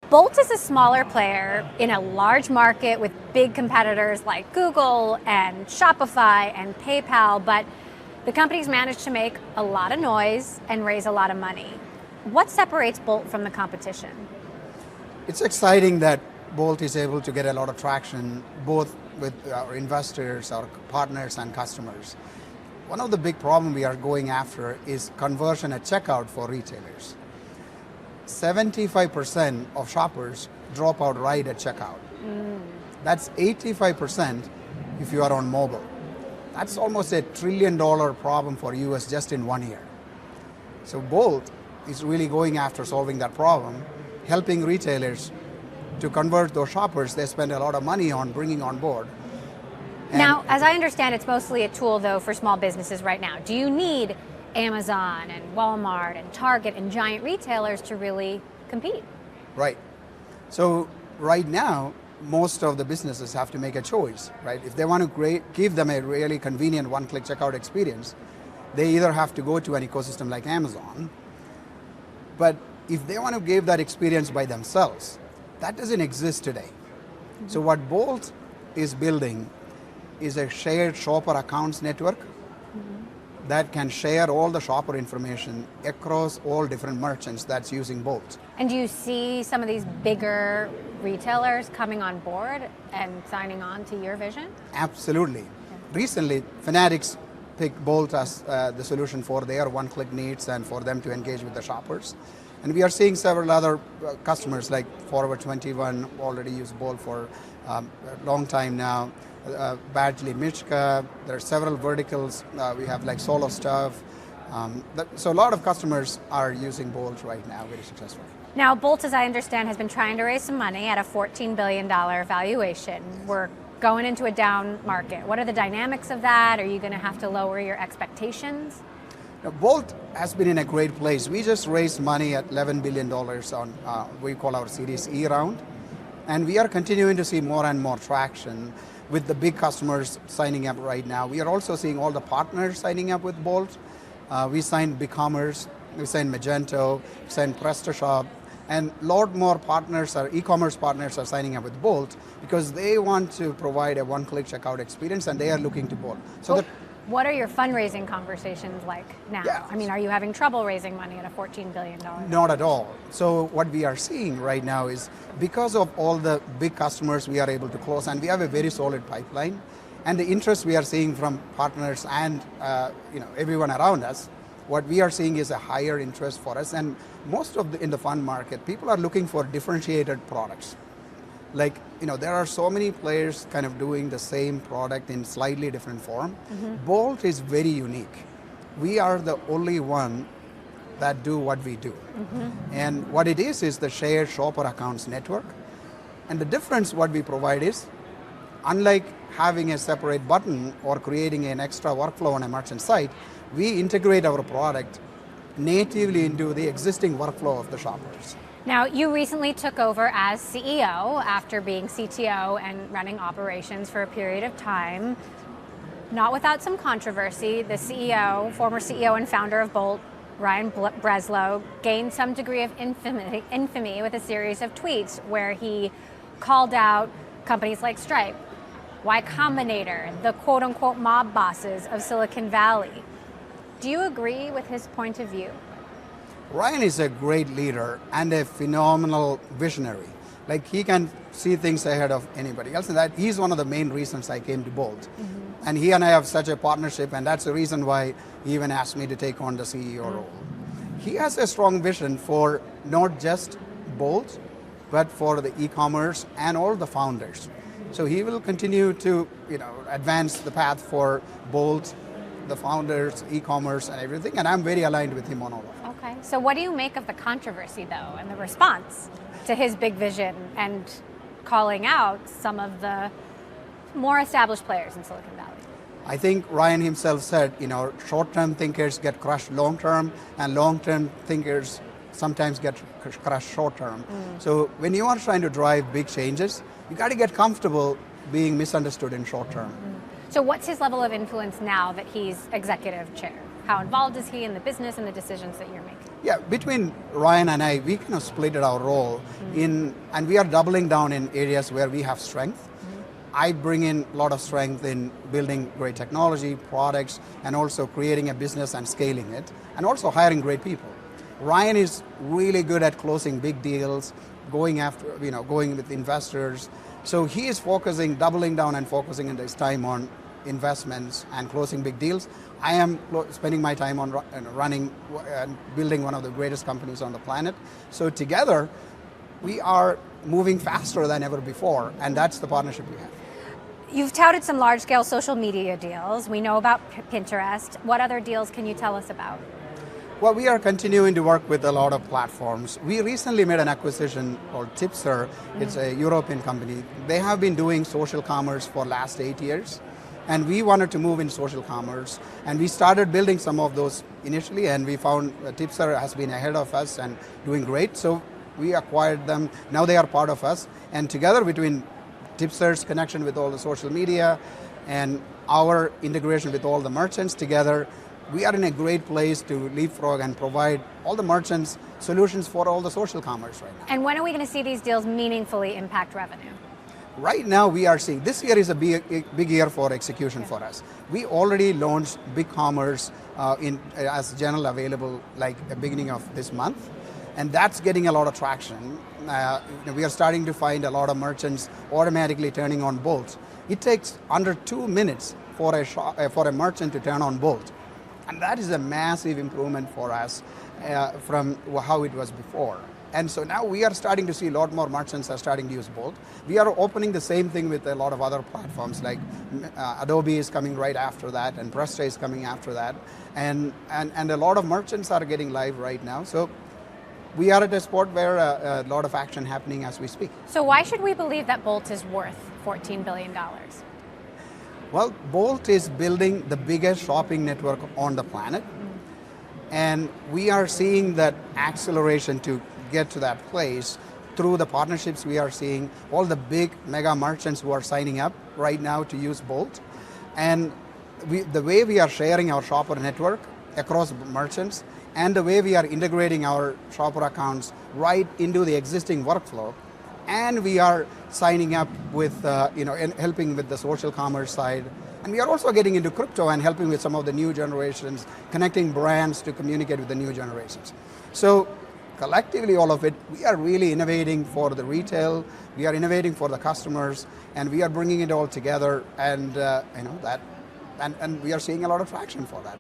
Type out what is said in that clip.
Bolt is a smaller player in a large market with big competitors like Google and Shopify and PayPal, but the company's managed to make a lot of noise and raise a lot of money. What separates Bolt from the competition? It's exciting that Bolt is able to get a lot of traction both with our investors, our partners, and customers. One of the big problems we are going after is conversion at checkout for retailers. 75% of shoppers drop out right at checkout. That's 85% if you are on mobile. That's almost $1 trillion problem for US just in 1 year. So Bolt is really going after solving that problem, helping retailers to convert those shoppers they spend a lot of money on bringing on board. Now, as I understand, it's mostly a tool, though, for small businesses right now. Do you need Amazon and Walmart and Target and giant retailers to really compete? Right. So right now, most of the businesses have to make a choice, right? If they want to give them a really convenient one-click checkout experience, they either have to go to an ecosystem like Amazon, but if they want to give that experience by themselves, that doesn't exist today. So what Bolt is building is a shared shopper accounts network that can share all the shopper information across all different merchants that's using Bolt. And do you see some of these bigger retailers coming on board and signing on to your vision? Absolutely. Yeah. Recently, Fanatics picked Bolt as the solution for their one-click needs and for them to engage with the shoppers. And we are seeing several other customers like Forever 21 already use Bolt for a long time now. Badgley Michka, there are several verticals. We have like Solo Stuff. So a lot of customers are using Bolt right now very successfully. Now, Bolt, as I understand, has been trying to raise some money at a $14 billion valuation. We're going into a down market. What are the dynamics of that? Are you going to have to lower your expectations? Now, Bolt has been in a great place. We just raised money at $11 billion on we call our Series E round. And we are continuing to see more and more traction with the big customers signing up right now. We are also seeing all the partners signing up with Bolt. We signed BigCommerce, we signed Magento, we signed PrestaShop, and a lot more partners, our e-commerce partners are signing up with Bolt because they want to provide a one-click checkout experience and they are looking to Bolt. So what are your fundraising conversations like now? Yeah. I mean, are you having trouble raising money at a $14 billion? Not at all. So what we are seeing right now is because of all the big customers we are able to close, and we have a very solid pipeline, and the interest we are seeing from partners and everyone around us, what we are seeing is a higher interest for us. And most of in the fund market, people are looking for differentiated products. Like, there are so many players kind of doing the same product in slightly different form. Bolt is very unique. We are the only one that do what we do. And what it is the shared shopper accounts network. And the difference what we provide is, unlike having a separate button or creating an extra workflow on a merchant site, we integrate our product natively into the existing workflow of the shoppers. Now, you recently took over as CEO after being CTO and running operations for a period of time. Not without some controversy, the former CEO and founder of Bolt, Ryan Breslow, gained some degree of infamy with a series of tweets where he called out companies like Stripe, Y Combinator, the quote-unquote mob bosses of Silicon Valley. Do you agree with his point of view? Ryan is a great leader and a phenomenal visionary. Like, he can see things ahead of anybody else, and that he's one of the main reasons I came to Bolt. And he and I have such a partnership, and that's the reason why he even asked me to take on the CEO role. He has a strong vision for not just Bolt, but for the e-commerce and all the founders. So he will continue to advance the path for Bolt, the founders, e-commerce, and everything, and I'm very aligned with him on all of that. Okay, so what do you make of the controversy, though, and the response to his big vision and calling out some of the more established players in Silicon Valley? I think Ryan himself said, short-term thinkers get crushed long-term, and long-term thinkers sometimes get crushed short-term. So when you are trying to drive big changes, you got to get comfortable being misunderstood in short-term. So what's his level of influence now that he's executive chair? How involved is he in the business and the decisions that you're making? Yeah, between Ryan and I, we kind of split our role and we are doubling down in areas where we have strength. I bring in a lot of strength in building great technology, products, and also creating a business and scaling it, and also hiring great people. Ryan is really good at closing big deals, going with investors. So he is doubling down and focusing his time on investments and closing big deals. I am spending my time on running and building one of the greatest companies on the planet. So together, we are moving faster than ever before, and that's the partnership we have. You've touted some large-scale social media deals. We know about Pinterest. What other deals can you tell us about? Well, we are continuing to work with a lot of platforms. We recently made an acquisition called Tipster. It's a European company. They have been doing social commerce for the last 8 years, and we wanted to move in social commerce. And we started building some of those initially, and we found Tipster has been ahead of us and doing great. So we acquired them. Now they are part of us. And together between Tipster's connection with all the social media and our integration with all the merchants together, we are in a great place to leapfrog and provide all the merchants solutions for all the social commerce right now. And when are we going to see these deals meaningfully impact revenue? Right now we are seeing, this year is a big year for execution for us. We already launched BigCommerce as general available like the beginning of this month, and that's getting a lot of traction. We are starting to find a lot of merchants automatically turning on Bolt. It takes under 2 minutes for a merchant to turn on Bolt. And that is a massive improvement for us from how it was before. And so now we are starting to see a lot more merchants are starting to use Bolt. We are opening the same thing with a lot of other platforms, like Adobe is coming right after that, and Presta is coming after that. And a lot of merchants are getting live right now. So we are at a spot where a lot of action happening as we speak. So why should we believe that Bolt is worth $14 billion? Well, Bolt is building the biggest shopping network on the planet. And we are seeing that acceleration to get to that place through the partnerships we are seeing, all the big mega merchants who are signing up right now to use Bolt. And the way we are sharing our shopper network across merchants, and the way we are integrating our shopper accounts right into the existing workflow, and we are signing up with, and helping with the social commerce side. And we are also getting into crypto and helping with some of the new generations, connecting brands to communicate with the new generations. So collectively, all of it, we are really innovating for the retail, we are innovating for the customers, and we are bringing it all together, and and we are seeing a lot of traction for that.